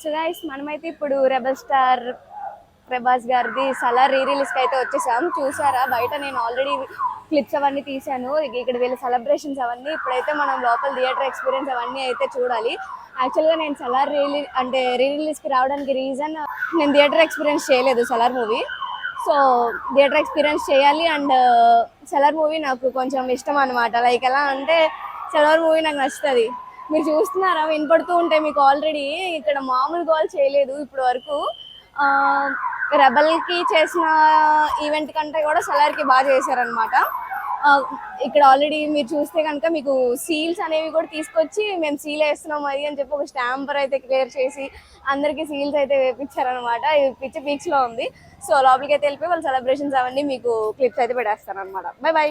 So guys మనమైతే ఇప్పుడు rebel star Prabhas గారిది సలార్ రీ రిలీజ్కి అయితే వచ్చేసాం. చూసారా బయట నేను ఆల్రెడీ క్లిప్స్ అవన్నీ తీసాను. ఇక్కడ వీళ్ళ సెలబ్రేషన్స్ అవన్నీ ఇప్పుడైతే మనం లోపల థియేటర్ ఎక్స్పీరియన్స్ అవన్నీ అయితే చూడాలి. యాక్చువల్గా నేను సలార్ రీ రిలీజ్కి రావడానికి రీజన్ నేను థియేటర్ ఎక్స్పీరియన్స్ చేయలేదు Salaar movie. So theatre experience చేయాలి అండ్ సలార్ మూవీ నాకు కొంచెం ఇష్టం అనమాట. లైక్ ఎలా అంటే సలార్ మూవీ నాకు నచ్చుతుంది. మీరు చూస్తున్నారా వినపడుతూ ఉంటే మీకు ఆల్రెడీ ఇక్కడ మామూలు కాల్ చేయలేదు ఇప్పటి వరకు. రెబల్కి చేసిన ఈవెంట్ కంటే కూడా సలార్కి బాగా చేశారనమాట. ఇక్కడ ఆల్రెడీ మీరు చూస్తే కనుక మీకు సీల్స్ అనేవి కూడా తీసుకొచ్చి మేము సీల్ వేస్తున్నాం అది అని చెప్పి ఒక స్టాంపర్ అయితే క్లియర్ చేసి అందరికీ సీల్స్ అయితే వేపించారనమాట. ఇది పిచ్చి పీక్స్లో ఉంది. సో లోపలికి అయితే వెళ్ళిపోయి వాళ్ళ సెలబ్రేషన్స్ అవన్నీ మీకు క్లిప్స్ అయితే పెట్టేస్తాను అనమాట. By by.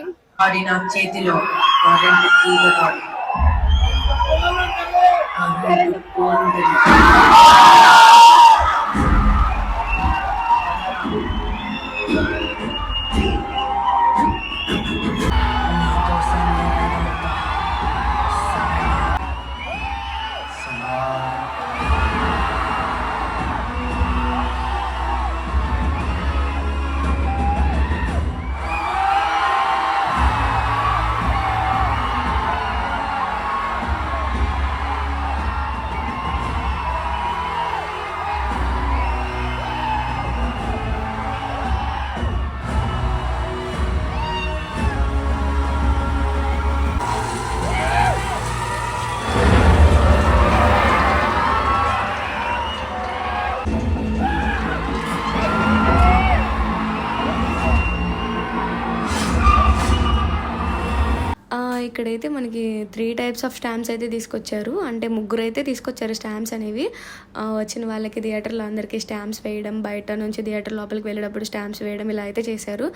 ఇక్కడైతే మనకి 3 టైప్స్ ఆఫ్ స్టాంప్స్ అయితే తీసుకొచ్చారు. అంటే ముగ్గురు అయితే తీసుకొచ్చారు స్టాంప్స్ అనేవి. వచ్చిన వాళ్ళకి థియేటర్లో అందరికీ స్టాంప్స్ వేయడం, బయట నుంచి థియేటర్ లోపలికి వెళ్ళేటప్పుడు స్టాంప్స్ వేయడం ఇలా అయితే చేశారు.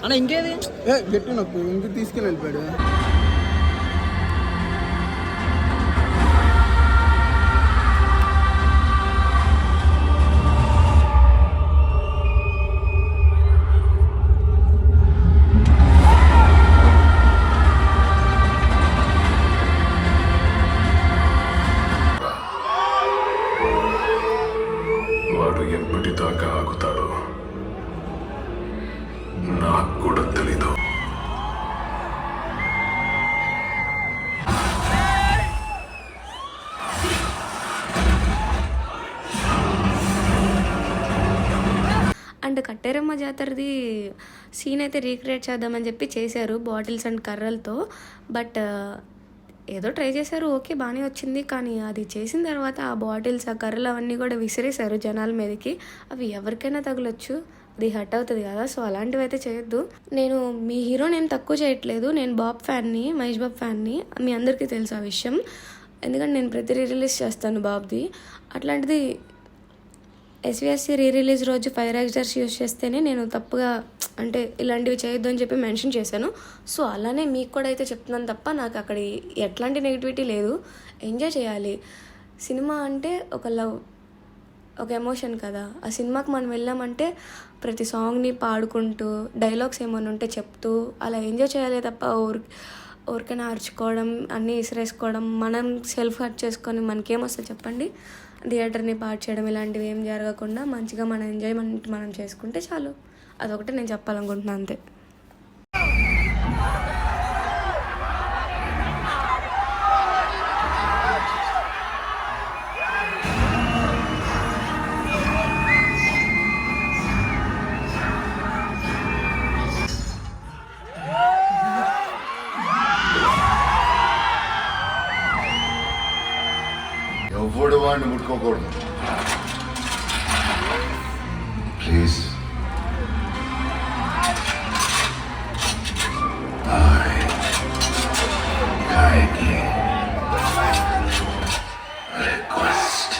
అన్న ఇంకేది గట్టి నొప్పి ఇంటికి తీసుకెళ్ళి వెళ్ళిపోయాడు. వాడు ఎప్పటిదాకా ఆగుతాడో నాకు కూడా తెలీదు. అండ్ కట్టెరమ్మ బతుకమ్మ జాతరది సీన్ అయితే రీక్రియేట్ చేద్దామని చెప్పి చేశారు బాటిల్స్ అండ్ కర్రలతో. బట్ ఏదో ట్రై చేశారు, ఓకే బాగానే వచ్చింది. కానీ అది చేసిన తర్వాత ఆ బాటిల్స్ ఆ కర్రలు అవన్నీ కూడా విసిరేశారు జనాల మీదకి. అవి ఎవరికైనా తగలొచ్చు, అది హర్ట్ అవుతుంది కదా. సో అలాంటివి అయితే చేయొద్దు. నేను మీ హీరోని ఏం తక్కువ చేయట్లేదు, నేను బాబ్ ఫ్యాన్ని, మహేష్ బాబ్ ఫ్యాన్ని. మీ అందరికీ తెలుసు ఆ విషయం, ఎందుకంటే నేను ప్రతి రిలీజ్ చేస్తాను బాబ్ది. అట్లాంటిది ఎస్విఎస్సి రిలీజ్ రోజు ఫైర్ యాక్టర్స్ యూజ్ చేస్తేనే నేను తప్పుగా అంటే ఇలాంటివి చేయొద్దు అని చెప్పి మెన్షన్ చేశాను. సో అలానే మీకు కూడా అయితే చెప్తున్నాను తప్ప నాకు అక్కడ ఎట్లాంటి నెగిటివిటీ లేదు. ఎంజాయ్ చేయాలి. సినిమా అంటే ఒక లవ్, ఒక ఎమోషన్ కదా. ఆ సినిమాకి మనం వెళ్ళామంటే ప్రతి సాంగ్ని పాడుకుంటూ డైలాగ్స్ ఏమైనా ఉంటే చెప్తూ అలా ఎంజాయ్ చేయాలి తప్ప ఊరికైనా అరుచుకోవడం, అన్నీ విసిరేసుకోవడం, మనం సెల్ఫ్ హర్ట్ చేసుకొని మనకేమొస్తుంది చెప్పండి. థియేటర్ని పాడు చేయడం ఇలాంటివి ఏం జరగకుండా మంచిగా మన ఎంజాయ్మెంట్ మనం చేసుకుంటే చాలు. అదొకటి నేను చెప్పాలనుకుంటున్నాను అంతే. ఎవ్వడు వాడిని ముట్టుకోకూడదు ప్లీజ్. రిక్వెస్ట్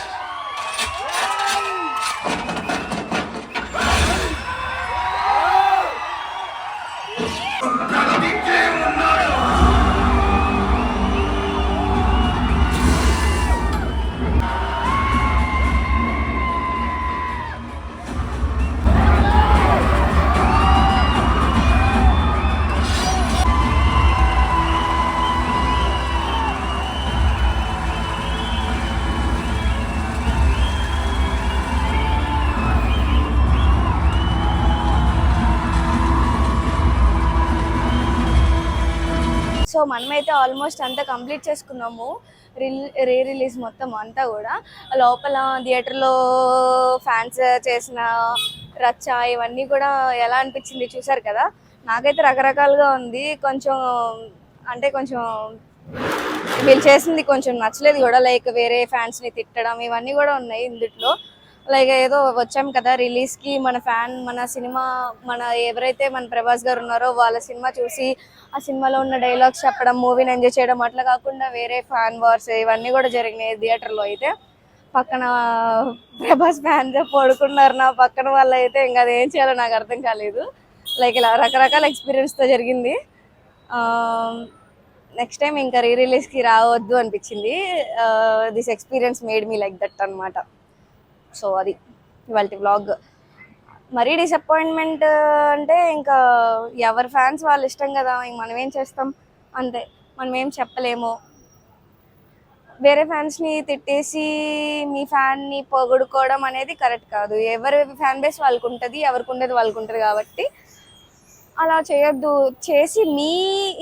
సో మనమైతే ఆల్మోస్ట్ అంతా కంప్లీట్ చేసుకున్నాము. రీ రిలీజ్ మొత్తం అంతా కూడా. లోపల థియేటర్లో ఫ్యాన్స్ చేసిన రచ్చ ఇవన్నీ కూడా ఎలా అనిపించింది చూసారు కదా. నాకైతే రకరకాలుగా ఉంది. కొంచెం అంటే కొంచెం వీళ్ళు చేసింది కొంచెం నచ్చలేదు కూడా, లైక్ వేరే ఫ్యాన్స్ని తిట్టడం ఇవన్నీ కూడా ఉన్నాయి ఇందులో. లైక్ ఏదో వచ్చాం కదా రిలీజ్కి, మన సినిమా ఎవరైతే మన ప్రభాస్ గారు ఉన్నారో వాళ్ళ సినిమా చూసి ఆ సినిమాలో ఉన్న డైలాగ్స్ చెప్పడం, మూవీని ఎంజాయ్ చేయడం, అట్లా కాకుండా వేరే ఫ్యాన్ వార్స్ ఇవన్నీ కూడా జరిగినాయి థియేటర్లో. అయితే పక్కన ప్రభాస్ ఫ్యాన్స్ పడుకున్నారు నా పక్కన వాళ్ళు అయితే, ఇంకా అది ఏం చేయాలో నాకు అర్థం కాలేదు. లైక్ ఇలా రకరకాల ఎక్స్పీరియన్స్తో జరిగింది. నెక్స్ట్ టైం ఇంకా రీ రిలీజ్కి రావద్దు అనిపించింది. This experience made me like that అనమాట. సో అది ఇవాళ వ్లాగ్. మరీ డిసప్పాయింట్మెంట్ అంటే ఇంకా ఎవరి ఫ్యాన్స్ వాళ్ళు ఇష్టం కదా, ఇంక మనం ఏం చేస్తాం అంతే. మనం ఏం చెప్పలేము. వేరే ఫ్యాన్స్ని తిట్టేసి మీ ఫ్యాన్ని పొగుడుకోవడం అనేది కరెక్ట్ కాదు. ఎవరి ఫ్యాన్ బేస్ వాళ్ళకు ఉంటుంది, ఎవరికి ఉండేది వాళ్ళకు ఉంటుంది. కాబట్టి అలా చేయొద్దు. చేసి మీ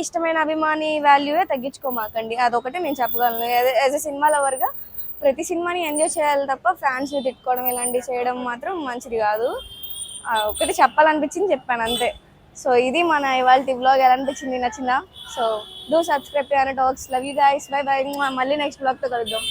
ఇష్టమైన అభిమాని వాల్యూవే తగ్గించుకోమాకండి. అదొకటి నేను చెప్పగలను. యాజ్ ఎ సినిమా లవర్గా ప్రతి సినిమాని ఎంజాయ్ చేయాలి తప్ప ఫ్యాన్స్ని తిట్టుకోవడం ఇలాంటివి చేయడం మాత్రం మంచిది కాదు. ఒకటి చెప్పాలనిపించింది చెప్పాను అంతే. సో ఇది మన ఇవాళ వ్లాగ్. ఎలా అనిపించింది, నచ్చిందా? So do subscribe to ANNA Talks. Love you guys, by by. మళ్ళీ నెక్స్ట్ వ్లాగ్తో కలుద్దాం.